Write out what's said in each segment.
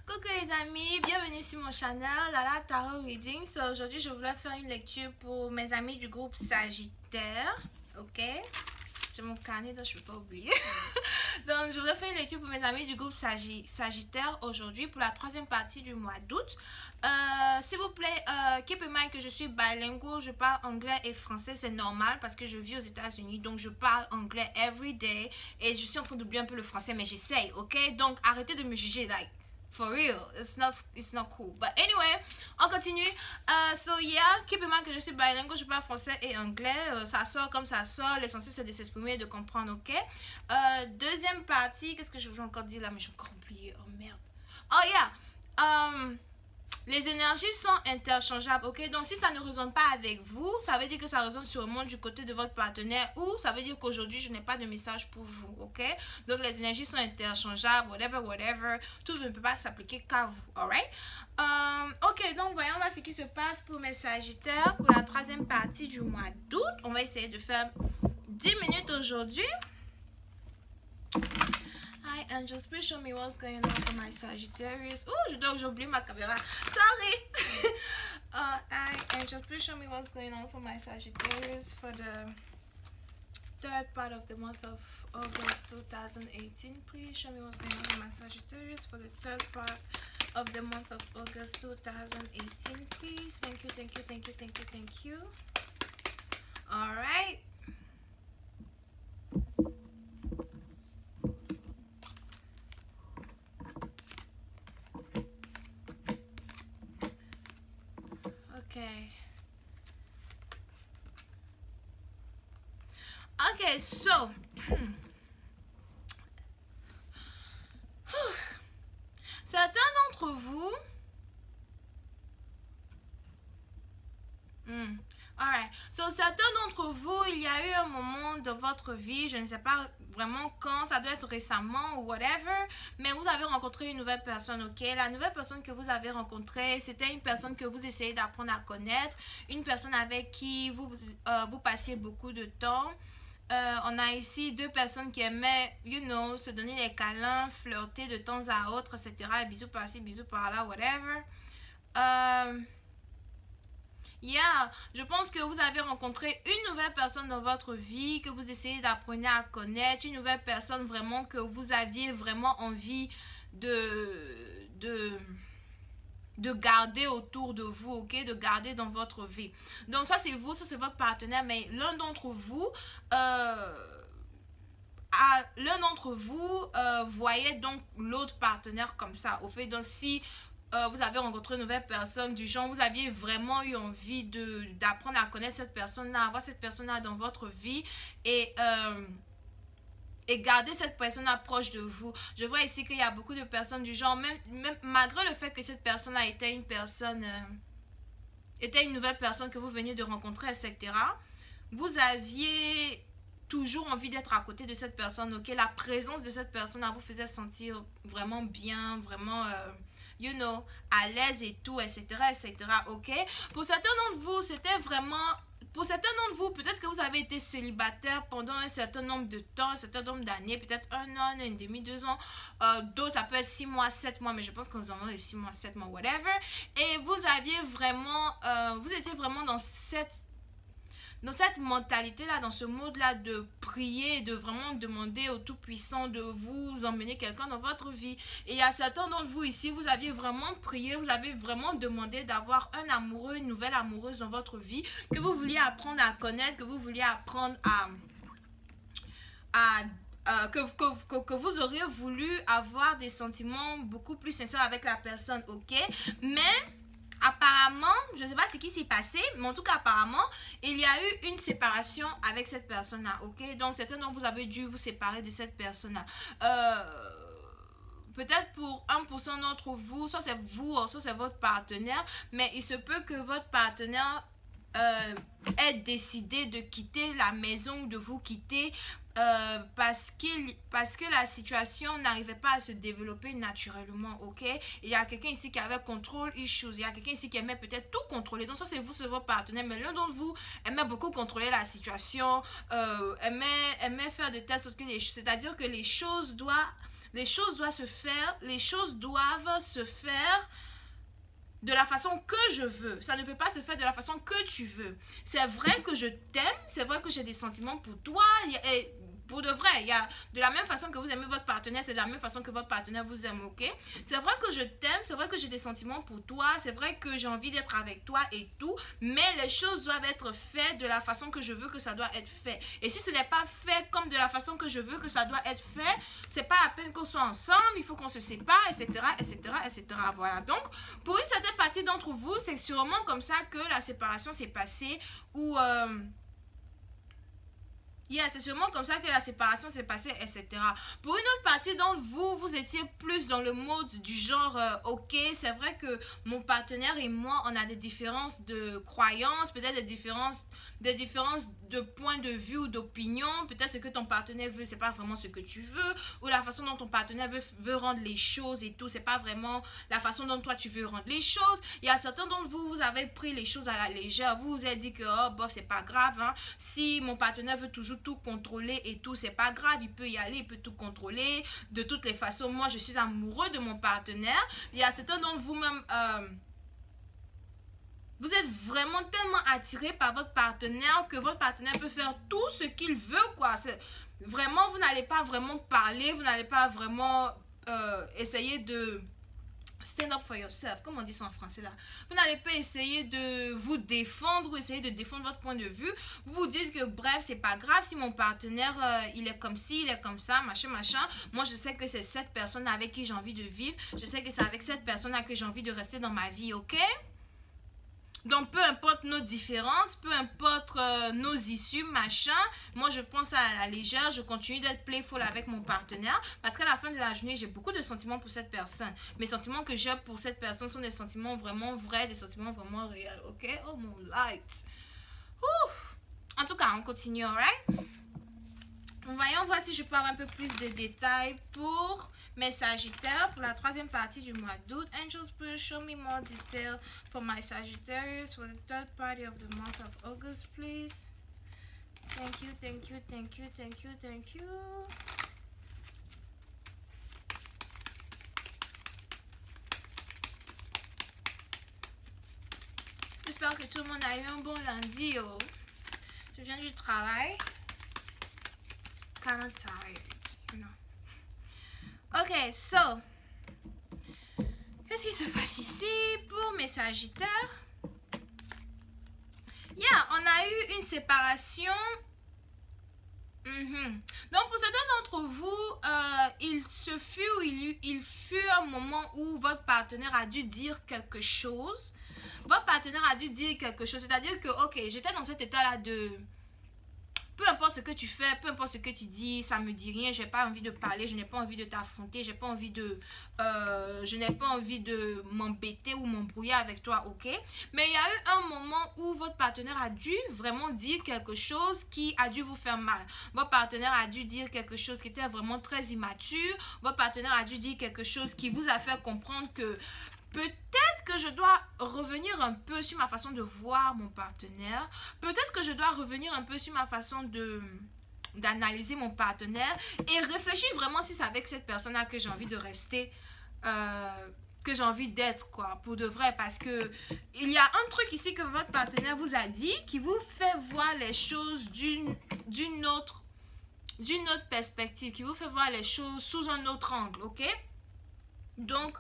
Coucou les amis, bienvenue sur mon channel Lala Tarot Reading. Aujourd'hui je voulais faire une lecture pour mes amis du groupe Sagittaire. Ok, j'ai mon carnet donc je ne peux pas oublier. Donc je voulais faire une lecture pour mes amis du groupe Sagittaire aujourd'hui pour la troisième partie du mois d'août. S'il vous plaît, keep in mind que je suis bilingual, je parle anglais et français, c'est normal parce que je vis aux États-Unis, donc je parle anglais every day et je suis en train d'oublier un peu le français, mais j'essaye, ok? Donc arrêtez de me juger, like, for real, it's not cool. But anyway, on continue. So yeah, keep in mind que je suis bilingual, je parle français et anglais, ça sort comme ça sort, l'essentiel c'est de s'exprimer et de comprendre, ok? Deuxième partie, qu'est-ce que je veux encore dire là, mais j'ai encore oublié, oh merde. Oh yeah, les énergies sont interchangeables, ok? Donc, si ça ne résonne pas avec vous, ça veut dire que ça résonne sûrement du côté de votre partenaire ou ça veut dire qu'aujourd'hui, je n'ai pas de message pour vous, ok? Donc, les énergies sont interchangeables, whatever. Tout ne peut pas s'appliquer qu'à vous, alright? Ok, donc, voyons là ce qui se passe pour mes Sagittaires pour la troisième partie du mois d'août. On va essayer de faire 10 minutes aujourd'hui. Hi angels, please show me what's going on for my Sagittarius. Oh, j'ai oublié ma caméra. Sorry. Hi angels, please show me what's going on for my Sagittarius for the third part of the month of August 2018. Please show me what's going on for my Sagittarius for the third part of the month of August 2018. Please, thank you. All right. Okay, so certains d'entre vous alright, so certains d'entre vous, il y a eu un moment de votre vie, je ne sais pas vraiment quand, ça doit être récemment ou whatever, mais vous avez rencontré une nouvelle personne, ok? La nouvelle personne que vous avez rencontrée, c'était une personne que vous essayez d'apprendre à connaître, une personne avec qui vous passiez beaucoup de temps. On a ici deux personnes qui aimaient, you know, se donner des câlins, flirter de temps à autre, etc. Bisous par-ci, bisous par-là, whatever. Yeah, je pense que vous avez rencontré une nouvelle personne dans votre vie, que vous essayez d'apprendre à connaître, une nouvelle personne vraiment que vous aviez vraiment envie de garder autour de vous, ok, de garder dans votre vie. Donc ça c'est vous, ça c'est votre partenaire, mais l'un d'entre vous voyait donc l'autre partenaire comme ça, au fait. Donc si vous avez rencontré une nouvelle personne du genre, vous aviez vraiment eu envie d'apprendre à connaître cette personne-là, avoir cette personne-là dans votre vie et garder cette personne proche de vous. Je vois ici qu'il y a beaucoup de personnes du genre, même malgré le fait que cette personne-là était une personne, était une nouvelle personne que vous veniez de rencontrer, etc. Vous aviez toujours envie d'être à côté de cette personne, ok? La présence de cette personne-là vous faisait sentir vraiment bien, vraiment, you know, à l'aise et tout, etc., ok? Pour certains d'entre vous, c'était vraiment... Pour certains d'entre vous, peut-être que vous avez été célibataire pendant un certain nombre de temps, un certain nombre d'années, peut-être 1 an, 1 an et demi, 2 ans. D'autres, ça peut être 6 mois, 7 mois, mais je pense que nous avons les 6 mois, 7 mois, whatever. Et vous aviez vraiment, vous étiez vraiment dans cette mentalité-là, dans ce mode-là de prier, de vraiment demander au Tout-Puissant de vous emmener quelqu'un dans votre vie. Et il y a certains d'entre vous ici, vous aviez vraiment prié, vous avez vraiment demandé d'avoir un amoureux, une nouvelle amoureuse dans votre vie, que vous vouliez apprendre à connaître, que vous vouliez apprendre que vous auriez voulu avoir des sentiments beaucoup plus sincères avec la personne, ok? Mais... apparemment, je ne sais pas ce qui s'est passé, mais en tout cas apparemment, il y a eu une séparation avec cette personne-là, ok? Donc certains d'entre vous avez dû vous séparer de cette personne-là. Peut-être pour 1% d'entre vous, soit c'est vous, soit c'est votre partenaire, mais il se peut que votre partenaire ait décidé de quitter la maison ou de vous quitter parce que la situation n'arrivait pas à se développer naturellement, ok? Il y a quelqu'un ici qui avait control issues, il y a quelqu'un ici qui aimait peut-être tout contrôler, donc ça c'est vous, c'est votre partenaire, mais l'un d'entre vous aimait beaucoup contrôler la situation, aimait faire de telle sorte que c'est-à-dire que les choses doivent les choses doivent se faire de la façon que je veux. Ça ne peut pas se faire de la façon que tu veux. C'est vrai que je t'aime, c'est vrai que j'ai des sentiments pour toi, et pour de vrai, il y a de la même façon que vous aimez votre partenaire, c'est de la même façon que votre partenaire vous aime, ok? C'est vrai que je t'aime, c'est vrai que j'ai des sentiments pour toi, c'est vrai que j'ai envie d'être avec toi et tout, mais les choses doivent être faites de la façon que je veux que ça doit être fait. Et si ce n'est pas fait comme de la façon que je veux que ça doit être fait, c'est pas à peine qu'on soit ensemble, il faut qu'on se sépare, etc., etc., etc. Voilà. Donc, pour une certaine partie d'entre vous, c'est sûrement comme ça que la séparation s'est passée, ou c'est sûrement comme ça que la séparation s'est passée, etc. Pour une autre partie d'entre vous, vous étiez plus dans le mode du genre, ok, c'est vrai que mon partenaire et moi, on a des différences de croyances, peut-être des différences de point de vue ou d'opinion. Peut-être ce que ton partenaire veut, c'est pas vraiment ce que tu veux, ou la façon dont ton partenaire veut rendre les choses et tout, c'est pas vraiment la façon dont toi tu veux rendre les choses. Il y a certains d'entre vous, vous avez pris les choses à la légère, vous vous êtes dit que, oh, bof, c'est pas grave, hein. Si mon partenaire veut toujours tout contrôler et tout, c'est pas grave, il peut y aller, il peut tout contrôler. De toutes les façons, moi, je suis amoureux de mon partenaire. Il y a certains d'entre vous même... vous êtes vraiment tellement attiré par votre partenaire que votre partenaire peut faire tout ce qu'il veut, quoi. Vraiment, vous n'allez pas vraiment parler, vous n'allez pas vraiment essayer de stand up for yourself, comme on dit ça en français là. Vous n'allez pas essayer de vous défendre ou essayer de défendre votre point de vue. Vous vous dites que bref, c'est pas grave si mon partenaire il est comme ci, il est comme ça, machin, machin. Moi, je sais que c'est cette personne avec qui j'ai envie de vivre. Je sais que c'est avec cette personne là que j'ai envie de rester dans ma vie, ok? Donc, peu importe nos différences, peu importe nos issues, machin, moi, je pense à la légère, je continue d'être playful avec mon partenaire parce qu'à la fin de la journée, j'ai beaucoup de sentiments pour cette personne. Mes sentiments que j'ai pour cette personne sont des sentiments vraiment vrais, des sentiments vraiment réels, ok? Oh, mon light! Ouh. En tout cas, on continue, alright? Voyons voir si je peux avoir un peu plus de détails pour mes Sagittaires pour la troisième partie du mois d'août. Angels, please show me more detail for my Sagittarius for the third party of the month of August, please. Thank you, thank you, thank you, thank you, thank you. J'espère que tout le monde a eu un bon lundi. Oh. Je viens du travail. Kind of tired, you know. Ok, so, qu'est-ce qui se passe ici pour mes Sagittaires? Yeah, on a eu une séparation. Donc, pour certains d'entre vous, il fut un moment où votre partenaire a dû dire quelque chose. Votre partenaire a dû dire quelque chose. C'est-à-dire que, ok, j'étais dans cet état-là de... Peu importe ce que tu fais, peu importe ce que tu dis, ça me dit rien, j'ai pas envie de parler, je n'ai pas envie de t'affronter, je n'ai pas envie de m'embêter ou m'embrouiller avec toi, ok? Mais il y a eu un moment où votre partenaire a dû vraiment dire quelque chose qui a dû vous faire mal. Votre partenaire a dû dire quelque chose qui était vraiment très immature. Votre partenaire a dû dire quelque chose qui vous a fait comprendre que peut-être que je dois revenir un peu sur ma façon de voir mon partenaire. Peut-être que je dois revenir un peu sur ma façon d'analyser mon partenaire et réfléchir vraiment si c'est avec cette personne-là que j'ai envie de rester, que j'ai envie d'être, quoi, pour de vrai. Parce que il y a un truc ici que votre partenaire vous a dit qui vous fait voir les choses d'une autre perspective, qui vous fait voir les choses sous un autre angle, ok? Donc,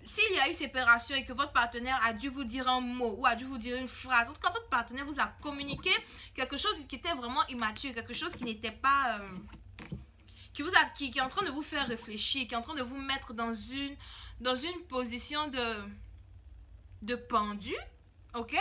s'il y a eu séparation et que votre partenaire a dû vous dire un mot ou a dû vous dire une phrase, en tout cas votre partenaire vous a communiqué quelque chose qui était vraiment immature, quelque chose qui n'était pas qui est en train de vous faire réfléchir, qui est en train de vous mettre dans une position de pendu, ok?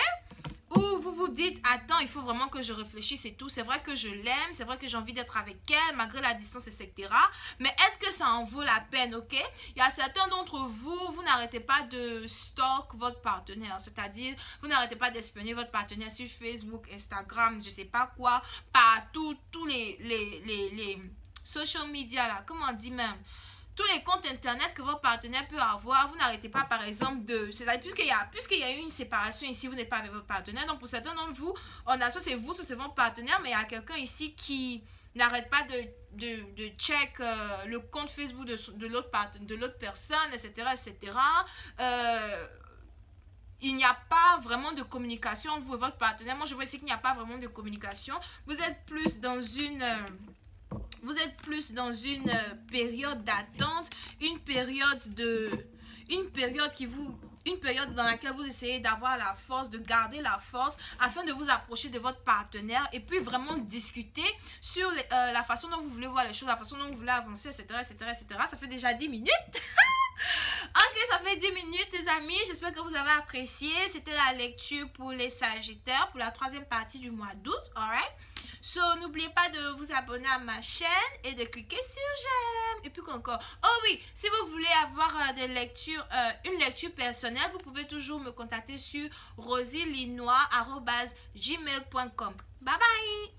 Où vous vous dites, attends, il faut vraiment que je réfléchisse et tout. C'est vrai que je l'aime, c'est vrai que j'ai envie d'être avec elle, malgré la distance, etc. Mais est-ce que ça en vaut la peine, ok? Il y a certains d'entre vous, vous n'arrêtez pas de stalk votre partenaire. C'est-à-dire, vous n'arrêtez pas d'espionner votre partenaire sur Facebook, Instagram, je sais pas quoi, partout, tous les social media là, comment on dit même? Tous les comptes internet que votre partenaire peut avoir, vous n'arrêtez pas par exemple de... C'est-à-dire, puisqu'il y a eu une séparation ici, vous n'êtes pas avec votre partenaire. Donc pour certains d'entre vous, on a soit c'est vous, soit c'est votre partenaire, mais il y a quelqu'un ici qui n'arrête pas de check le compte Facebook de l'autre personne, etc., etc. Il n'y a pas vraiment de communication entre vous et votre partenaire. Moi, je vois ici qu'il n'y a pas vraiment de communication. Vous êtes plus dans une période d'attente, une période dans laquelle vous essayez d'avoir la force, de garder la force afin de vous approcher de votre partenaire et puis vraiment discuter sur la façon dont vous voulez voir les choses, la façon dont vous voulez avancer, etc., etc., etc. Ça fait déjà 10 minutes. Ok, ça fait 10 minutes les amis, j'espère que vous avez apprécié. C'était la lecture pour les Sagittaires, pour la 3e partie du mois d'août, alright? So, n'oubliez pas de vous abonner à ma chaîne et de cliquer sur j'aime. Et puis encore, oh oui, si vous voulez avoir une lecture personnelle, vous pouvez toujours me contacter sur rosylinois@gmail.com. Bye bye!